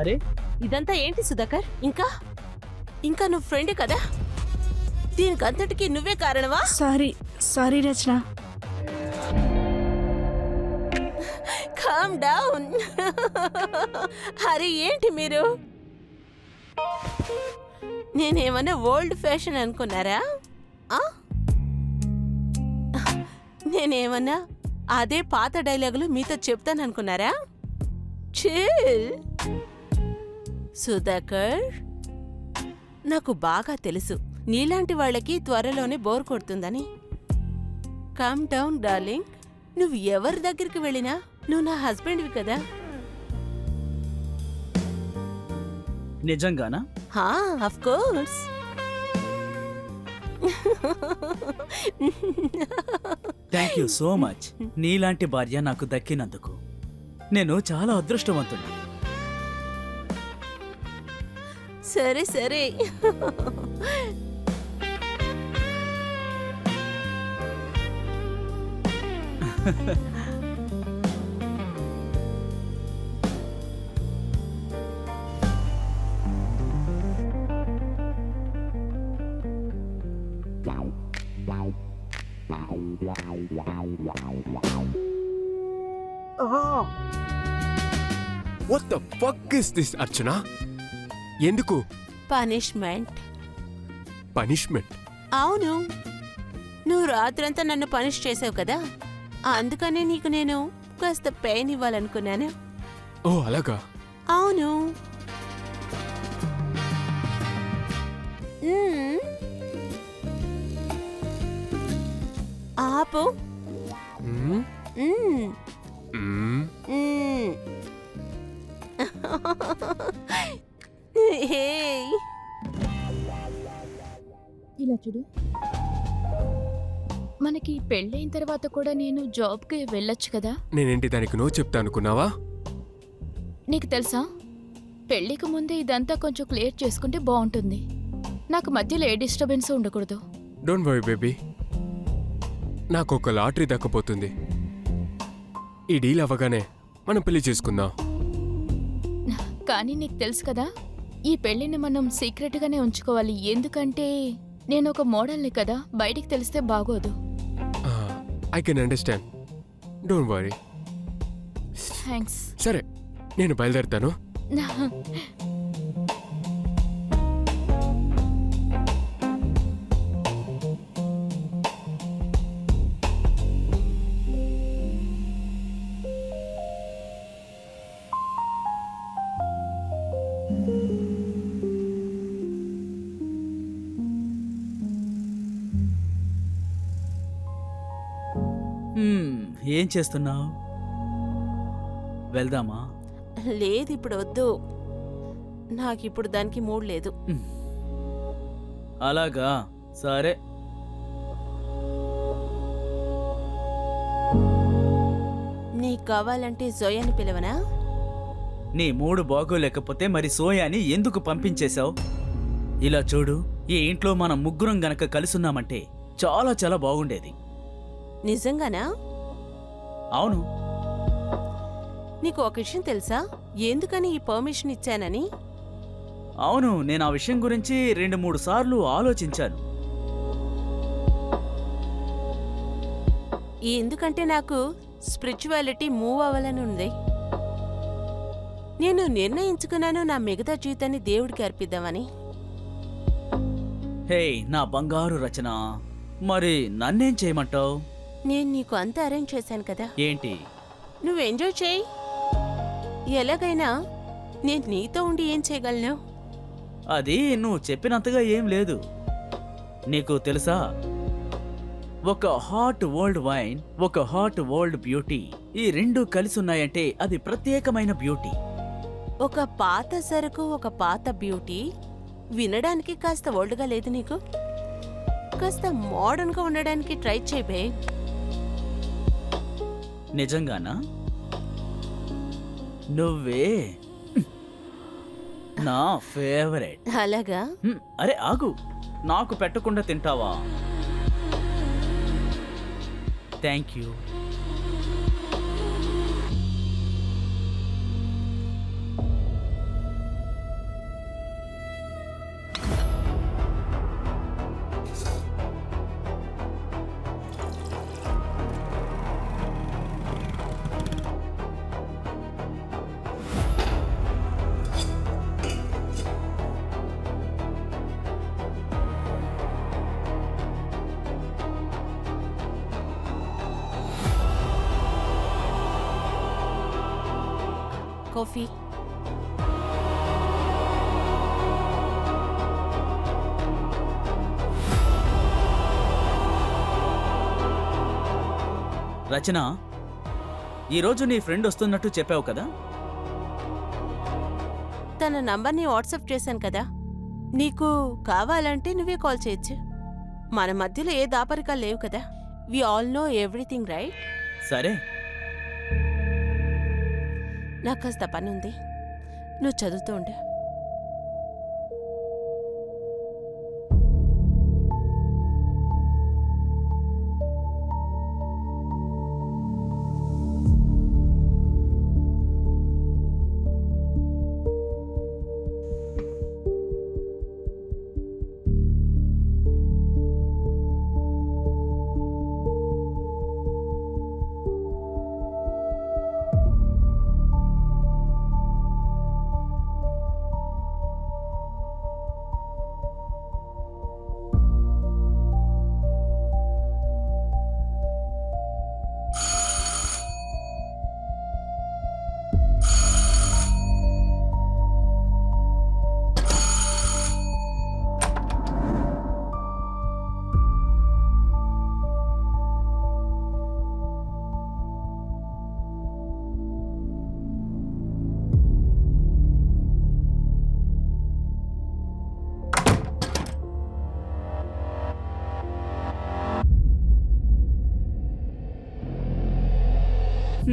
అరే ఇదంతా ఏంటి సుధాకర్? ఇంకా ఇంకా నువ్వు ఫ్రెండ్ కదా, దీనికంతటికి నువ్వే కారణమా? Sorry sorry Rachana. Calm down. అరే ఏంటి మీరు, నేనేమన్నా ఓల్డ్ ఫ్యాషన్ అనుకున్నారా? నేనేమన్నా అదే పాత డైలాగులు మీతో చెప్తాననుకున్నారా? చిల్ సుధాకర్, నాకు బాగా తెలుసు నీలాంటి వాళ్ళకి త్వరలోనే బోర్ కొడుతుందని. Calm down darling. నువ్వు ఎవరి దగ్గరికి వెళ్ళినా నువ్వు నా హస్బెండ్వి కదా. నిజంగానా? హా, of course. Thank you so much. నీలాంటి భార్య నాకు దక్కినందుకు నేను చాలా అదృష్టవంతుడు. సరే సరే. What the fuck is this, అర్చన? ఎందుకు పనిష్మెంట్. పనిష్మెంట్? అవును, నువ్వు రాత్రంతా నన్ను పనిష్ చేసావు కదా, అందుకనే నీకు నేను కాస్త పెయిన్ ఇవ్వాలనుకున్నాను. ఓ అలాగా? అవును. ఆపు. మ్మ్? మ్మ్. మ్మ్. మ్మ్. హే, ఇలా చూడు, మనకి పెళ్ళైన తర్వాత కూడా నేను జాబ్కి వెళ్ళొచ్చు కదా. నేనేంటి దానికి నో చెప్తా అనుకున్నావా? నీకు తెలుసా, పెళ్ళికి ముందే ఇదంతా కొంచెం క్లియర్ చేసుకుంటే బాగుంటుంది. నాకు మధ్యలో ఏ డిస్టర్బెన్స్ ఉండకూడదు. డోంట్ వరీ బేబీ, నాకు ఒక లాటరీ దక్కపోతుంది. ఈ డీల్ అవ్వగానే మనం పెళ్లి చేసుకుందాం. కానీ నీకు తెలుసు కదా, ఈ పెళ్ళిని మనం సీక్రెట్గానే ఉంచుకోవాలి. ఎందుకంటే నేను ఒక మోడల్ని కదా, బయటికి తెలిస్తే బాగోదు. I can understand, don't worry. Thanks. సరే, నేను బయలుదేరుతాను. ఏం చేస్తున్నావు? వెళ్దామా? లేదు ఇప్పుడు వద్దు, నాకిప్పుడు దానికి మూడ్ లేదు. అలాగా, సరే. నీకు కావాలంటే జోయాని పిలవనా? నీ మూడు బాగోలేకపోతే మరి సోయాని ఎందుకు పంపించేశావు? ఇలా చూడు, ఈ ఇంట్లో మనం ముగ్గురం గనక కలిసున్నామంటే చాలా చాలా బాగుండేది. నిజంగానా? అవును. నీకు ఒక విషయం తెలుసా, ఎందుకని ఈ పర్మిషన్ ఇచ్చానని? అవును, నేను ఆ విషయం గురించి 2-3 సార్లు ఆలోచించాను. ఎందుకంటే నాకు స్పిరిచువాలిటీ మూవ్ అవ్వాలని ఉంది. నేను నిర్ణయించుకున్నాను నా మిగతా జీవితాన్ని దేవుడికి అర్పిద్దామని. హే నా బంగారు రచన, మరి నన్నేం చేయమంటావు? నేను నీకు అంతా అరేంజ్ చేశాను కదా, ఏంటి? నువ్వు ఎంజాయ్ చేయి. ఎలాగైనా నేను నీతో ఉండి ఏం చేయగలను? అది నువ్వు చెప్పినంతగా ఏం లేదు. నీకు తెలుసా, ఒక హాట్ ఓల్డ్ వైన్, ఒక హాట్ ఓల్డ్ బ్యూటీ, ఈ రెండు కలిసి ఉన్నాయంటే అది ప్రత్యేకమైన బ్యూటీ. ఒక పాత సరుకు, ఒక పాత బ్యూటీ వినడానికి కాస్త ఓల్డ్గా లేదు నీకు? కాస్త మోడర్న్గా ఉండడానికి ట్రై చేయి బే. నిజంగానా? నువ్వే నా ఫేవరెట్. అలాగా? అరే ఆగు, నాకు పెట్టకుండా తింటావా? Thank you. కాఫీ. రచన, ఈరోజు నీ ఫ్రెండ్ వస్తున్నట్టు చెప్పావు కదా? తన నంబర్ని వాట్సాప్ చేశాను కదా. నీకు కావాలంటే నువ్వే కాల్ చేయొచ్చు. మన మధ్యలో ఏ దాపరికాలు లేవు కదా. We all know everything, right? సరే. నాకు కాస్త పని ఉంది, నువ్వు చదువుతూ ఉండు.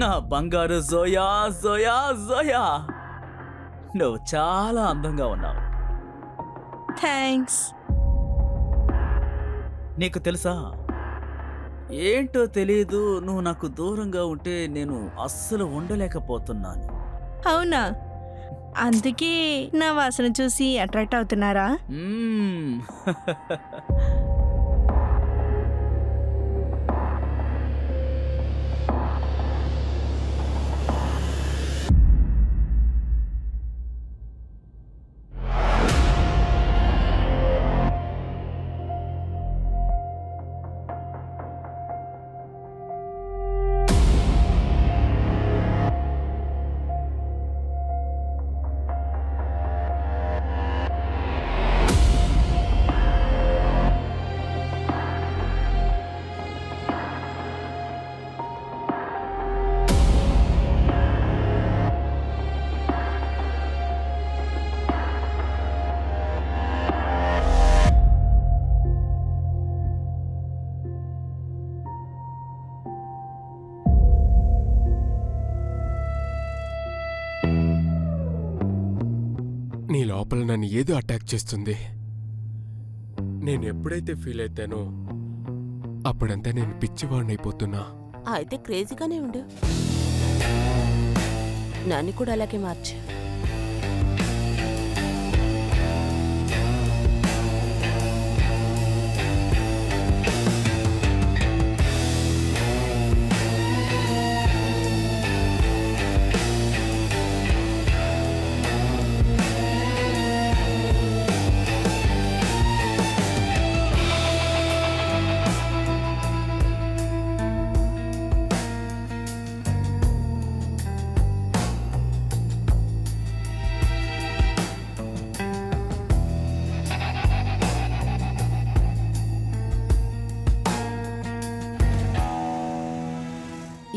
నా బంగారు జోయా, జోయా, జోయా, నువ్వు చాలా అందంగా ఉన్నావు. థ్యాంక్స్. నీకు తెలుసా, ఏంటో తెలీదు, నువ్వు నాకు దూరంగా ఉంటే నేను అస్సలు ఉండలేకపోతున్నాను. అవునా? అందుకే నా వాసన చూసి అట్రాక్ట్ అవుతున్నారా? మ్మ్. నీ లోపల నన్ను ఏదో అటాక్ చేస్తుంది. నేను ఎప్పుడైతే ఫీల్ అవుతానో అప్పుడంతా నేను పిచ్చివాడిని అయిపోతున్నా. అయితే క్రేజీగానే ఉండు, నన్ను కూడా అలాగే మార్చు.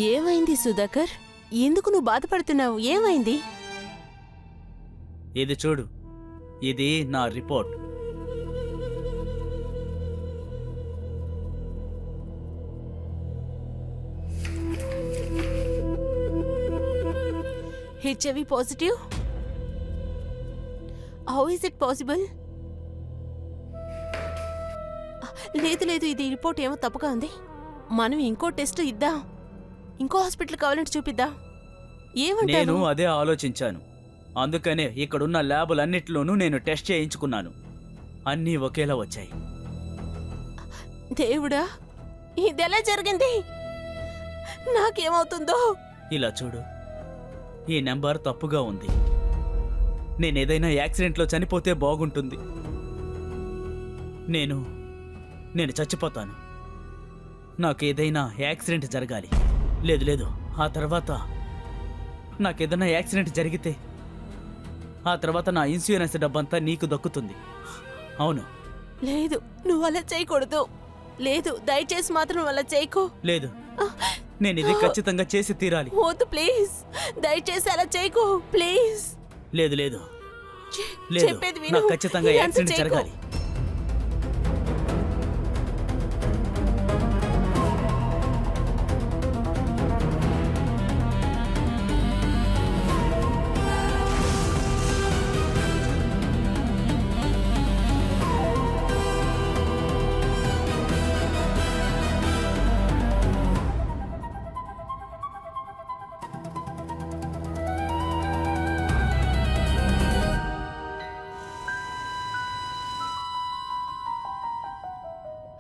ఏమైంది సుధాకర్? ఎందుకు నువ్వు బాధపడుతున్నావు? ఏమైంది? ఇది చూడు, ఇది నా report. HIV positive? How is it possible? లేదు లేదు, ఇది రిపోర్ట్ ఏమో తప్పుగా ఉంది. మనం ఇంకో టెస్ట్ ఇద్దాం, ఇంకో హాస్పిటల్ కావాలంటే చూపిద్దాం. నేను ఏమంటావు? అదే ఆలోచించాను. అందుకనే ఇక్కడున్న ల్యాబులన్నిటిలోనూ నేను టెస్ట్ చేయించుకున్నాను. అన్నీ ఒకేలా వచ్చాయి. దేవుడా, ఇదెలా జరిగింది? నాకేమవుతుందో? ఇలా చూడు, ఈ నెంబర్ తప్పుగా ఉంది. నేనేదైనా యాక్సిడెంట్లో చనిపోతే బాగుంటుంది. నేను చచ్చిపోతాను. నాకేదైనా యాక్సిడెంట్ జరగాలి. లేదు లేదు, ఆ తర్వాత నాకేదైనా యాక్సిడెంట్ జరిగితే ఆ తర్వాత నా ఇన్సూరెన్స్ డబ్బంతా నీకు దక్కుతుంది. అవును. లేదు, నువ్వు అలా చేయకూడదు. లేదు, దయచేసి మాత్రం అలా చేయకు. లేదు, నేను ఇది ఖచ్చితంగా చేసి తీరాలి. వద్దు ప్లీజ్, దయచేసి అలా చేయకు ప్లీజ్. లేదు లేదు లేదు, చెప్పేది విను. నాకు ఖచ్చితంగా ఇదంతా యాక్సిడెంట్ చేయకు. జరగాలి.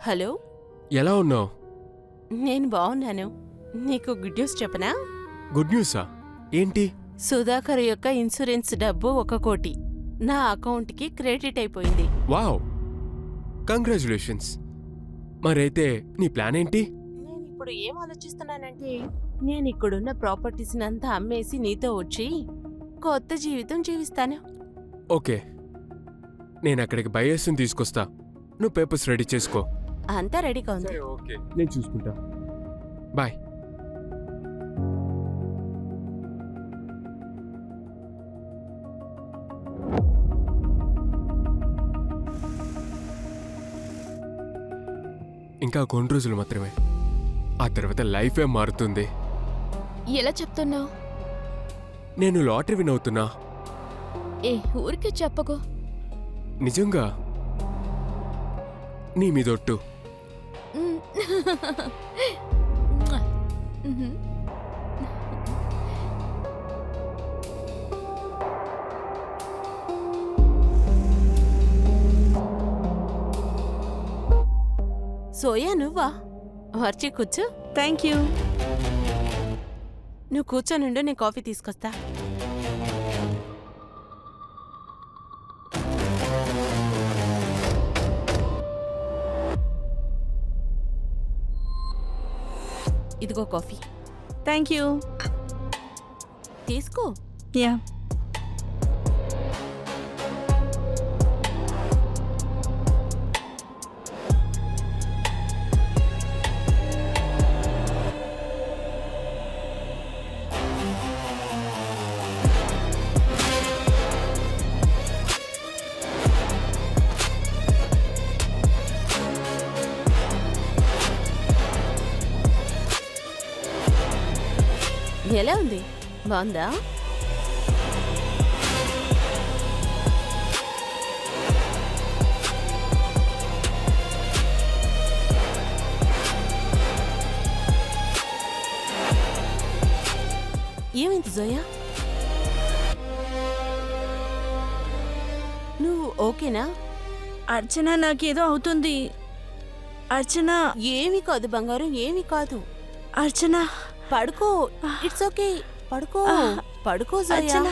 హలో, ఎలా ఉన్నావు? నేను బాగున్నాను. నీకు గుడ్ న్యూస్ చెప్పనా? గుడ్ న్యూసా? ఏంటి? సుధాకర్ యొక్క ఇన్సూరెన్స్ డబ్బు 1 కోటి నా అకౌంట్కి క్రెడిట్ అయిపోయింది. Wow, congratulations. మరైతే నీ ప్లాన్ ఏంటి? నేను ఇప్పుడు ఏం ఆలోచిస్తున్నానంటే, నేను ఇక్కడున్న ప్రాపర్టీస్ అంతా అమ్మేసి నీతో వచ్చి కొత్త జీవితం జీవిస్తాను. ఓకే, నేను అక్కడికి బయర్స్ని తీసుకొస్తా. నువ్వు పేపర్స్ రెడీ చేసుకో. అంతా రెడీగా ఉంది. ఓకే, నేను చూసుకుంటా. బాయ్. ఇంకా కొన్ని రోజులు మాత్రమే, ఆ తర్వాత లైఫే మారుతుంది. ఎలా చెప్తున్నావు? నేను లాటరీ విన్ అవుతున్నా. ఏ ఊరికే చెప్పకు. నిజంగా నీ మీదొట్టు. సోయా, నువ్వా? వర్చి కూర్చో. Thank you. నువ్వు కూర్చోనుండు, నేను కాఫీ తీసుకొస్తా. ఇదిగో కాఫీ థ్యాంక్ యూ. తీసుకో. యా. ఎలా ఉంది? బాగుందా? ఏమైంది జోయా? నువ్వు ఓకేనా? అర్చన, నాకేదో అవుతుంది. అర్చన. ఏమీ కాదు బంగారం, ఏమీ కాదు. అర్చన. పడుకో. ఇట్స్ ఓకే, పడుకో. పడుకో జోయా. అర్చన.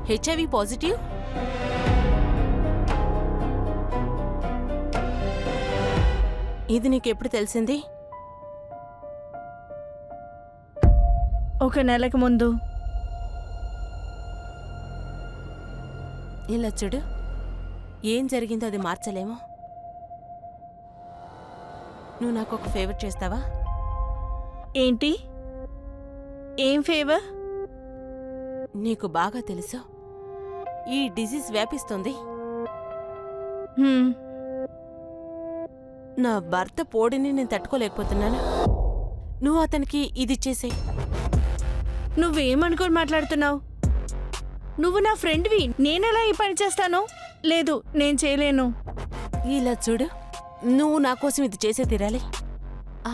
HIV positive. ఇది నీకెప్పుడు తెలిసింది? 1 నెలకు ముందు. ఇలా చూడు, ఏం జరిగిందో అది మార్చలేమో. నువ్వు నాకు ఒక ఫేవర్ చేస్తావా? ఏంటి? ఏం ఫేవర్? నీకు బాగా తెలుసు, ఈ డిజీజ్ వ్యాపిస్తుంది. నా భర్త పోడిని నేను తట్టుకోలేకపోతున్నాను. నువ్వు అతనికి ఇది చేసేయ్. నువ్వేమనుకోని మాట్లాడుతున్నావు? నువ్వు నా ఫ్రెండ్వి, నేనెలా ఈ పని చేస్తాను? లేదు, నేను చేయలేను. ఇలా చూడు, నువ్వు నా కోసం ఇది చేసే తీరాలి.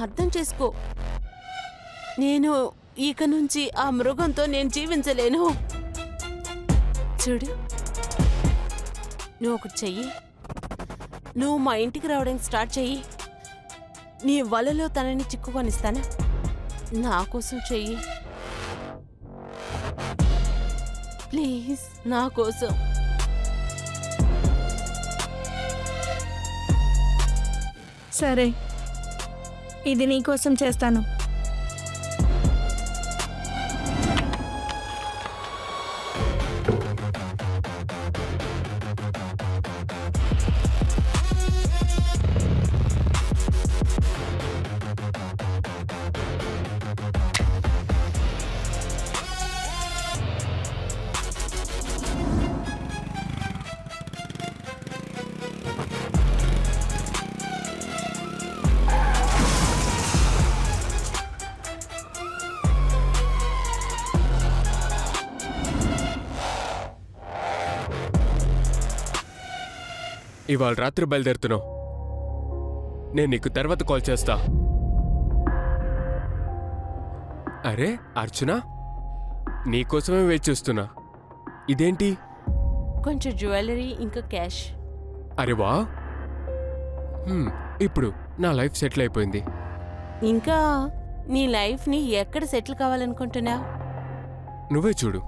అర్థం చేసుకో, నేను ఇక నుంచి ఆ మృగంతో నేను జీవించలేను. చూడు, నువ్వు ఒకటి చెయ్యి. నువ్వు మా ఇంటికి రావడానికి స్టార్ట్ చెయ్యి. నీ వలలో తనని చిక్కుకొనిస్తాను. నా కోసం చెయ్యి ప్లీజ్, నా కోసం. సరే, ఇది నీకోసం చేస్తాను. ఇవాళ రాత్రి బయలుదేరుతున్నావు. నేను నీకు తర్వాత కాల్ చేస్తా. అరే అర్చన, నీకోసమే వెయిట్ చేస్తున్నా. ఇదేంటి? కొంచెం జ్యువెలరీ ఇంకా క్యాష్. అరే వా, ఇప్పుడు నా లైఫ్ సెటిల్ అయిపోయింది. ఇంకా నీ లైఫ్ని ఎక్కడ సెటిల్ కావాలనుకుంటున్నావు? నువ్వే చూడు.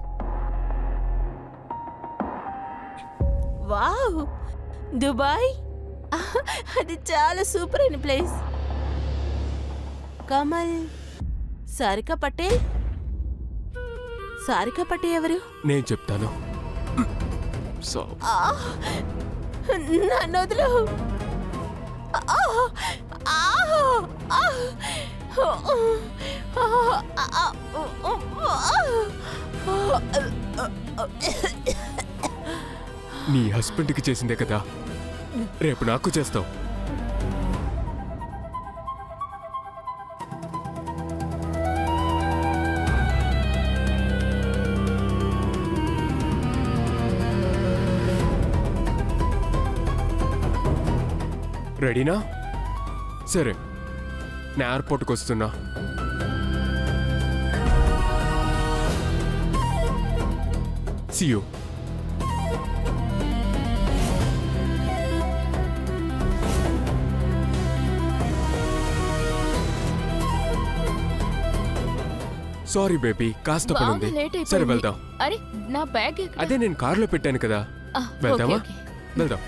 Wow, Dubai. అది చాలా సూపర్ అయిన ప్లేస్. కమల్, సారికా పటేల్. సారికా పటేల్ ఎవరు? నేను చెప్తాను. సో ఆ, నన్ను వదులు. ఆ, ఆ, ఆ, నీ హస్బెండ్కి చేసిందే కదా, రేపు నాకు చేస్తావు. రెడీనా? సరే, నేను ఎయిర్పోర్ట్కి వస్తున్నా. See you. సారీ బేబీ, కాస్త పని ఉంది. బాగా లేట్ సరే అయిపోయింది. వెళ్దాం. అరే, నా బ్యాగ్ ఎక్కడ? అదే నేను కార్లో పెట్టాను కదా, ఆ, వెళ్దామా? Okay, okay. వెళ్దాం.